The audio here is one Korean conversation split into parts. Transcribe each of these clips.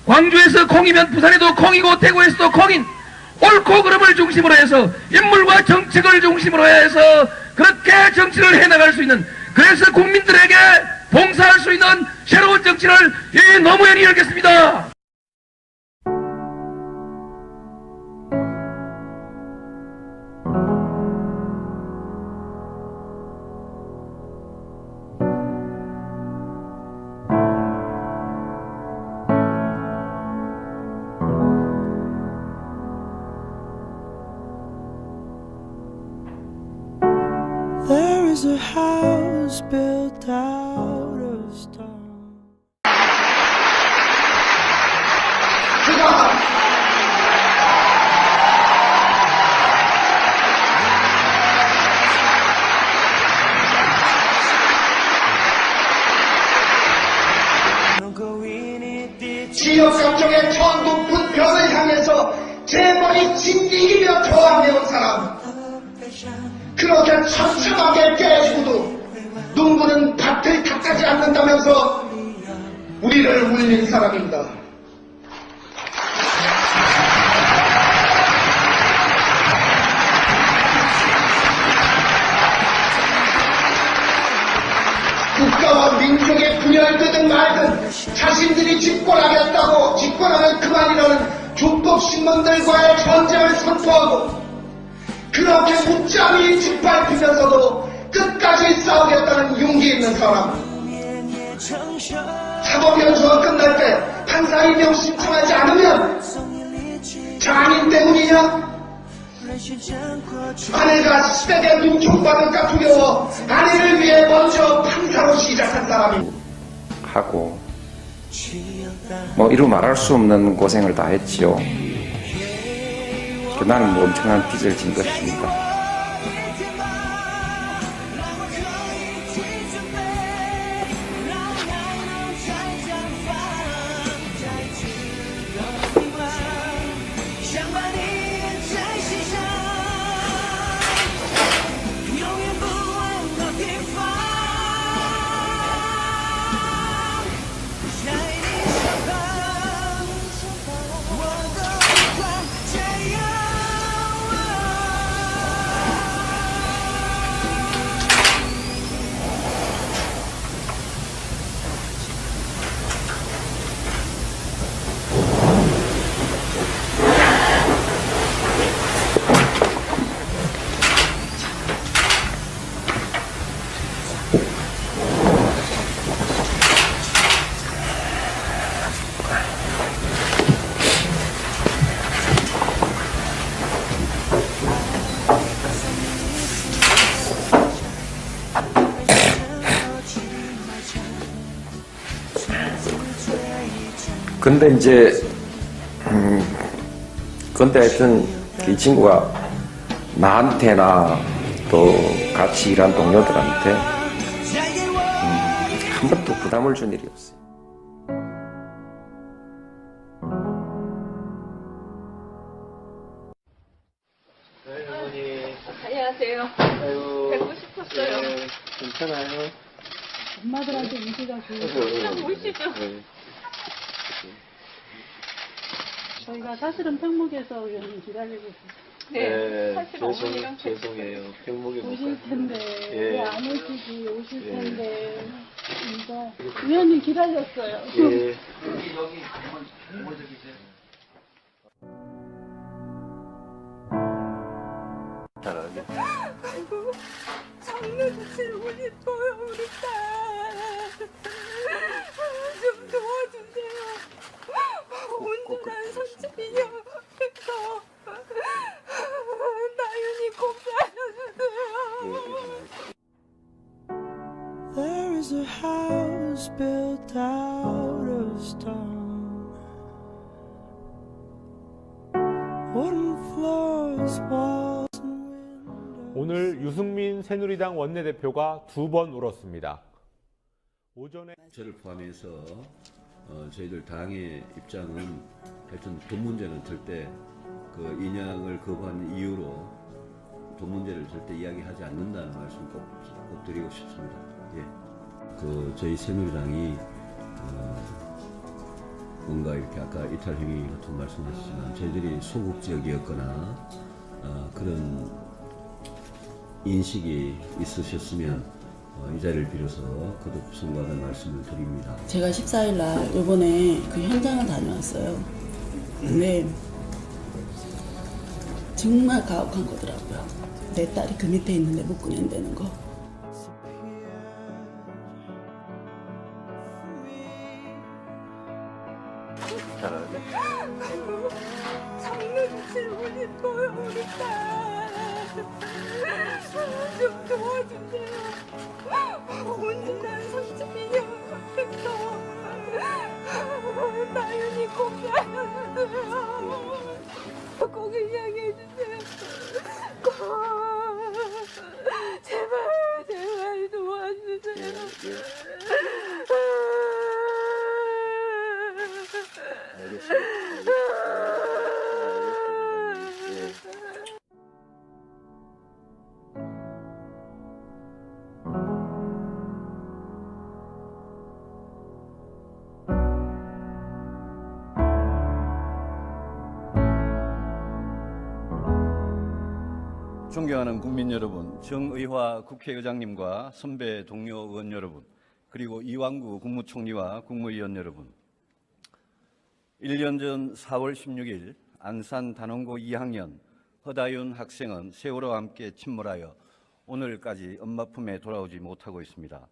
광주에서 콩이면 부산에도 콩이고 대구에서도 콩인 옳고 그름을 중심으로 해서 인물과 정책을 중심으로 해서 그렇게 정치를 해나갈 수 있는, 그래서 국민들에게 봉사할 수 있는 새로운 정치를 이 노무현이 열겠습니다. There is a house built out of stone. 지역 감정의 저 높은 벽을 향해서 제 머리 짓이기며 저항해온 사람, 그렇게 처참하게 깨지고도 농부는 밭을 닦아지 않는다면서 우리를 울린 사람입니다. 국가와 민족의 분열되든 말든 자신들이 집권하겠다고 집권하면 그만이라는 조폭신문들과의 전쟁을 선포하고, 그렇게 무참히 짓밟히면서도 끝까지 싸우겠다는 용기 있는 사람, 사법연수가 끝날 때 판사 임명 신청하지 않으면 장인 때문이냐? 아내가 시댁에 눈총받을까 두려워 아내를 위해 먼저 판사로 시작한 사람입니다. 하고 뭐 이루 말할 수 없는 고생을 다 했지요. 나는 뭐 엄청난 빚을 진 것입니다. 근데 이제 근데 하여튼 이 친구가 나한테나 또 같이 일한 동료들한테 한 번도 부담을 준 일이 없어요. 어머니. 안녕하세요. 아이고. 뵙고 싶었어요. 네, 괜찮아요? 엄마들한테 인기가 좋으시죠? 그냥 오시죠. 네. 저희가 사실은 평목에서 의원님 기다리고 있어요. 네, 사실 어머니랑 죄송해요. 평목에 못 오실 갔는데. 텐데 예. 왜 안 오시지? 오실 예. 텐데 이거 의원님 기다렸어요. 예. 잘하네. 아이고 장례주시고 싶어요 우리 딸. 좀 도와주세요. 온전한 선집이요. 그래서 나윤이 꼭 살려주세요. There is a house built out of stone. Wooden floors, walls and windows. 오늘 유승민 새누리당 원내대표가 2번 울었습니다. 오전에 저를 포함해서 저희들 당의 입장은 하여튼 돈 문제는 절대 그 인양을 거부한 이유로 돈 문제를 절대 이야기하지 않는다는 말씀 꼭 드리고 싶습니다. 예. 그 저희 새누리당이 뭔가 이렇게 아까 이탈행위 같은 말씀하셨지만 저희들이 소극적이었거나 그런 인식이 있으셨으면 이 자리를 빌어서 거듭 송구하는 말씀을 드립니다. 제가 14일 날 이번에 그 현장을 다녀왔어요. 근데 정말 가혹한 거더라고요. 내 딸이 그 밑에 있는데 못 꺼낸다는 거. 장난치고 싶어요, 우리 딸. 좀 도와주세요. 온지난 32년 됐어. 나윤이 꼭 살려주세요. 꼭 이야기해주세요. 제발 도와주세요. 존경하는 국민 여러분, 정의화 국회의장님과 선배 동료 의원 여러분, 그리고 이완구 국무총리와 국무위원 여러분, 1년 전 4월 16일 안산 단원고 2학년 허다윤 학생은 세월호와 함께 침몰하여 오늘까지 엄마 품에 돌아오지 못하고 있습니다.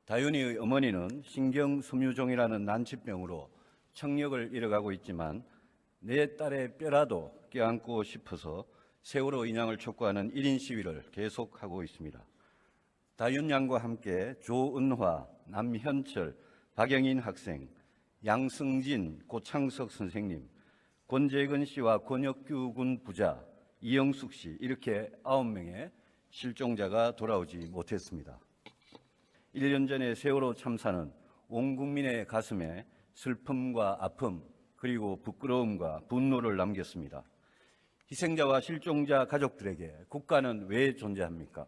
다윤이의 어머니는 신경섬유종이라는 난치병으로 청력을 잃어가고 있지만 내 딸의 뼈라도 껴안고 싶어서 세월호 인양을 촉구하는 1인 시위를 계속하고 있습니다. 다윤 양과 함께 조은화, 남현철, 박영인 학생, 양승진, 고창석 선생님, 권재근 씨와 권혁규 군 부자, 이영숙 씨 이렇게 9명의 실종자가 돌아오지 못했습니다. 1년 전의 세월호 참사는 온 국민의 가슴에 슬픔과 아픔 그리고 부끄러움과 분노를 남겼습니다. 희생자와 실종자 가족들에게 국가는 왜 존재합니까?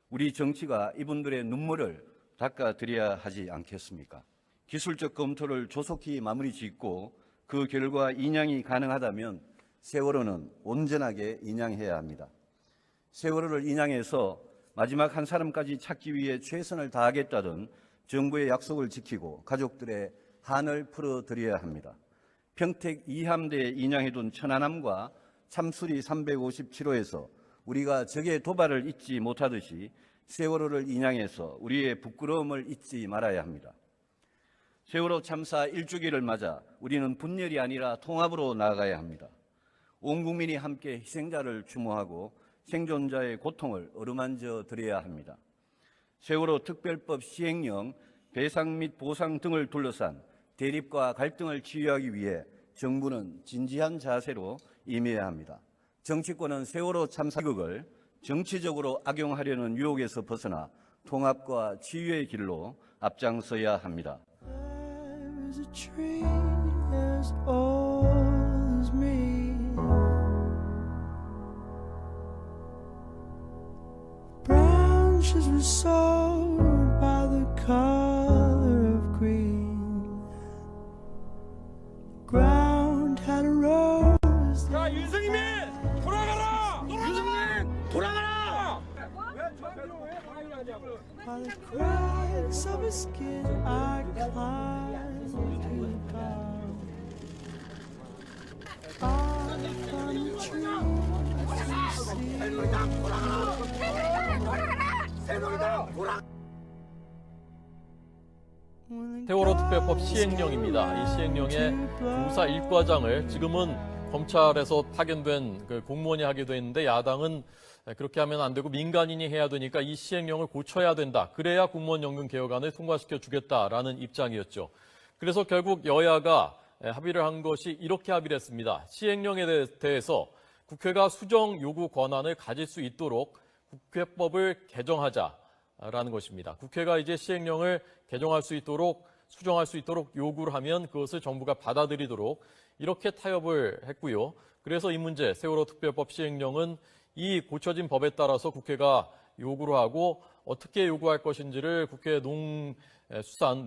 우리 정치가 이분들의 눈물을 닦아드려야 하지 않겠습니까? 기술적 검토를 조속히 마무리 짓고 그 결과 인양이 가능하다면 세월호는 온전하게 인양해야 합니다. 세월호를 인양해서 마지막 한 사람까지 찾기 위해 최선을 다하겠다던 정부의 약속을 지키고 가족들의 한을 풀어드려야 합니다. 평택 2함대에 인양해둔 천안함과 참수리 357호에서 우리가 적의 도발을 잊지 못하듯이 세월호를 인양해서 우리의 부끄러움을 잊지 말아야 합니다. 세월호 참사 1주기를 맞아 우리는 분열이 아니라 통합으로 나아가야 합니다. 온 국민이 함께 희생자를 추모하고 생존자의 고통을 어루만져 드려야 합니다. 세월호 특별법 시행령, 배상 및 보상 등을 둘러싼 대립과 갈등을 치유하기 위해 정부는 진지한 자세로 임해야 합니다. 정치권은 세월호 참사 비극을 정치적으로 악용하려는 유혹에서 벗어나 통합과 치유의 길로 앞장서야 합니다. There's a tree as old as me. Branches were sown by the color of green. Ground had a rose. 야, 윤석님이 돌아가라! 윤석님 돌아가라! By the cracks of his skin, I climbed to the ground. I climbed the tree to see. 세월호 특별법 시행령입니다. 이 시행령의 조사 1과장을 지금은 검찰에서 파견된 그 공무원이 하게 돼 있는데 야당은 그렇게 하면 안 되고 민간인이 해야 되니까 이 시행령을 고쳐야 된다. 그래야 공무원 연금 개혁안을 통과시켜 주겠다라는 입장이었죠. 그래서 결국 여야가 합의를 한 것이 이렇게 합의를 했습니다. 시행령에 대해서 국회가 수정 요구 권한을 가질 수 있도록 국회법을 개정하자라는 것입니다. 국회가 이제 시행령을 개정할 수 있도록 수정할 수 있도록 요구를 하면 그것을 정부가 받아들이도록 이렇게 타협을 했고요. 그래서 이 문제 세월호 특별법 시행령은 이 고쳐진 법에 따라서 국회가 요구를 하고 어떻게 요구할 것인지를 국회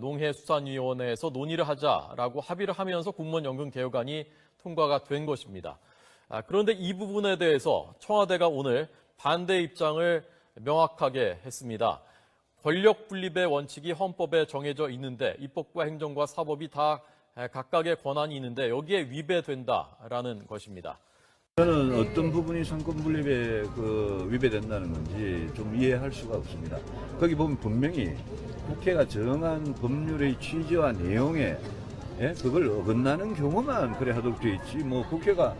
농해수산위원회에서 논의를 하자라고 합의를 하면서 공무원 연금 개혁안이 통과가 된 것입니다. 그런데 이 부분에 대해서 청와대가 오늘 반대 입장을 명확하게 했습니다. 권력 분립의 원칙이 헌법에 정해져 있는데 입법과 행정과 사법이 다 각각의 권한이 있는데 여기에 위배된다라는 것입니다. 저는 어떤 부분이 상권 분립에 위배된다는 건지 좀 이해할 수가 없습니다. 거기 보면 분명히 국회가 정한 법률의 취지와 내용에 그걸 어긋나는 경우만 그래 하도록 되어 있지, 국회가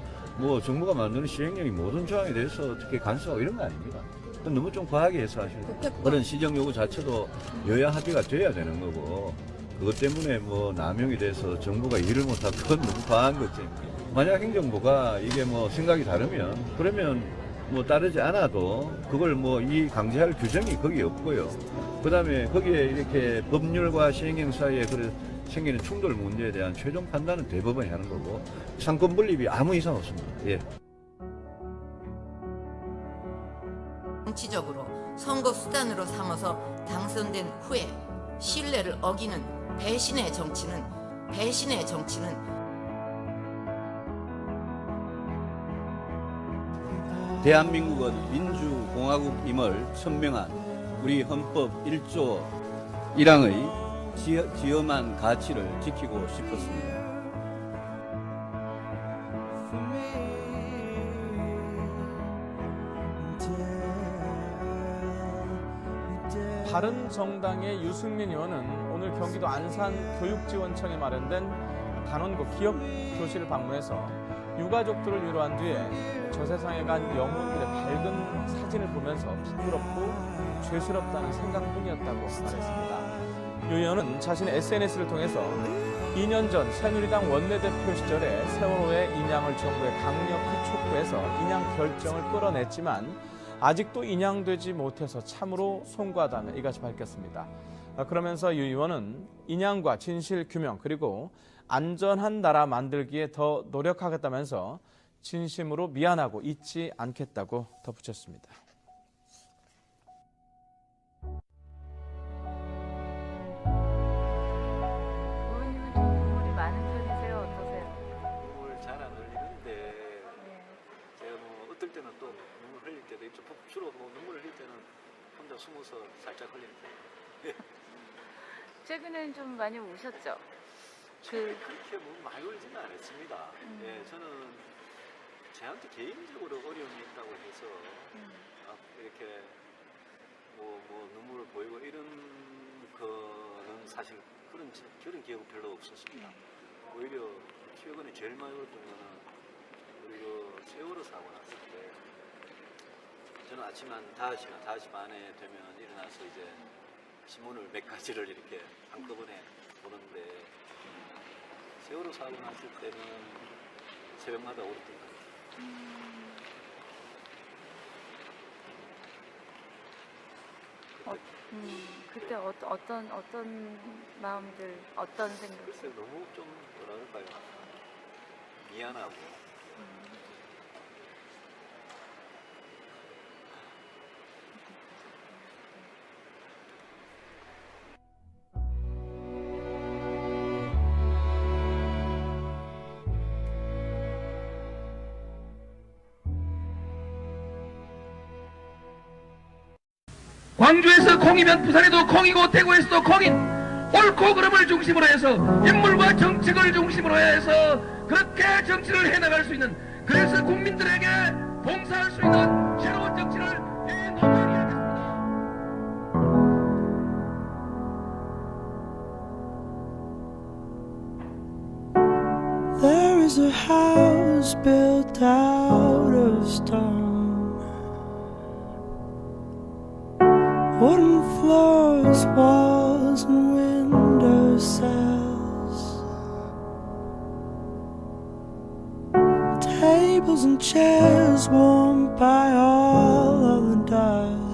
정부가 만드는 시행령이 모든 조항에 대해서 어떻게 간섭하고 이런 거 아닙니다. 그건 너무 좀 과하게 해석하시는 거예요. 그런 시정 요구 자체도 여야 합의가 돼야 되는 거고, 그것 때문에 남용이 돼서 정부가 일을 못하고 그건 너무 과한 거지. 만약 행정부가 이게 생각이 다르면 그러면 따르지 않아도 그걸 이 강제할 규정이 거기 없고요. 그 다음에 거기에 이렇게 법률과 시행령 사이에 생기는 충돌 문제에 대한 최종 판단은 대법원이 하는 거고, 상권 분립이 아무 이상 없습니다. 예. 정치적으로 선거 수단으로 삼아서 당선된 후에 신뢰를 어기는 배신의 정치는 대한민국은 민주공화국임을 선명한 우리 헌법 1조 1항의 지엄한 가치를 지키고 싶었습니다. 바른정당의 유승민 의원은 오늘 경기도 안산교육지원청에 마련된 단원고 기업교실을 방문해서 유가족들을 위로한 뒤에 저세상에 간 영혼들의 밝은 사진을 보면서 부끄럽고 죄스럽다는 생각뿐이었다고 말했습니다. 유 의원은 자신의 SNS를 통해서 2년 전 새누리당 원내대표 시절에 세월호의 인양을 정부에 강력히 촉구해서 인양 결정을 끌어냈지만 아직도 인양되지 못해서 참으로 송구하다며 이같이 밝혔습니다. 그러면서 유 의원은 인양과 진실 규명 그리고 안전한 나라 만들기에 더 노력하겠다면서 진심으로 미안하고 잊지 않겠다고 덧붙였습니다. 부모님은 좀 눈물이 많은 편이세요? 어떠세요? 눈물 잘 안 흘리는데 제가 어떨 때는 또 눈물 흘릴 때도 있죠. 주로 눈물을 흘릴 때는 혼자 숨어서 살짝 흘리는 거예요. 최근엔 좀 많이 우셨죠? 그렇게 많이 울지는 않았습니다. 저는 저한테 개인적으로 어려움이 있다고 해서 이렇게 눈물을 보이고 이런 거는 사실 그런 기억은 별로 없었습니다. 오히려 최근에 제일 많이 울었던 거는 우리 세월호 사고 났을 때 저는 아침 한 5시 반에 되면 일어나서 이제 신문을 몇 가지를 이렇게 한꺼번에 보는데 세월호 사고 났을 때는 새벽마다 울었던 것 같아요. 그때 어떤 마음들, 어떤 생각? 글쎄 너무 좀 뭐라 그럴까요? 미안하고 광주에서 콩이면 부산에도 콩이고 대구에서도 콩인 옳고 그름을 중심으로 해서 인물과 정책을 중심으로 해서 그렇게 정치를 해나갈 수 있는, 그래서 국민들에게 봉사할 수 있는 새로운 정치를 해나가야겠습니다. There is a house built out of stone, wooden floors, walls and window sills, tables and chairs warmed by all of the dark.